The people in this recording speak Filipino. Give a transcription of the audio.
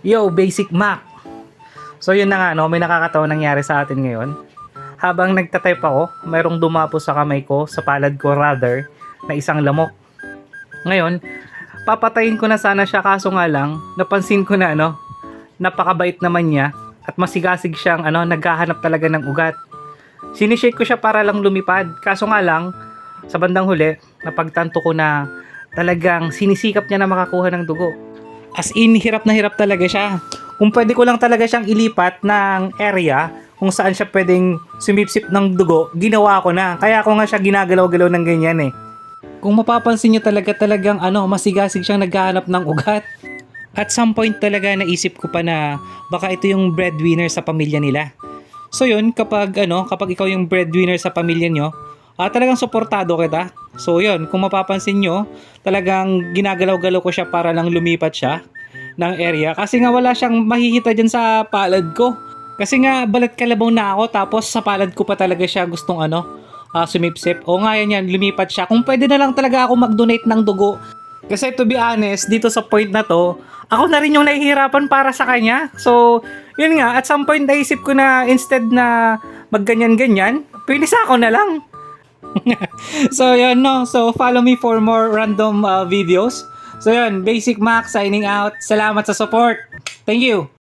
Yo, Basic Mac! So yun na nga, no, may nakakatawa nangyari sa atin ngayon. Habang nagtatype ako, mayroong dumapo sa kamay ko, sa palad ko rather, na isang lamok. Ngayon, papatayin ko na sana siya kaso nga lang, napansin ko na napakabait naman niya at masigasig siyang naghahanap talaga ng ugat. Sinishake ko siya para lang lumipad, kaso nga lang, sa bandang huli, napagtanto ko na talagang sinisikap niya na makakuha ng dugo. As in, hirap na hirap talaga siya. Kung pwede ko lang talaga siyang ilipat ng area kung saan siya pwedeng sumipsip ng dugo, ginawa ko na. Kaya ako nga siya ginagalaw-galaw ng ganyan eh. Kung mapapansin nyo talagang masigasig siyang naghahanap ng ugat. At some point talaga naisip ko pa na baka ito yung breadwinner sa pamilya nila. So yun, kapag ikaw yung breadwinner sa pamilya nyo, talagang suportado kita. So yun, kung mapapansin nyo, talagang ginagalaw-galaw ko siya para lang lumipat siya ng area. Kasi nga wala siyang mahihita dyan sa palad ko. Kasi nga balat kalabaw na ako tapos sa palad ko pa talaga siya gustong sumipsip. O nga yan, lumipat siya. Kung pwede na lang talaga ako mag-donate ng dugo. Kasi to be honest, dito sa point na to, ako na rin yung nahihirapan para sa kanya. So, yun nga, at some point naisip ko na instead na magganyan-ganyan, pilis ako na lang. So, yun no. So, follow me for more random videos. So, yun, Basic Mac signing out. Salamat sa support. Thank you.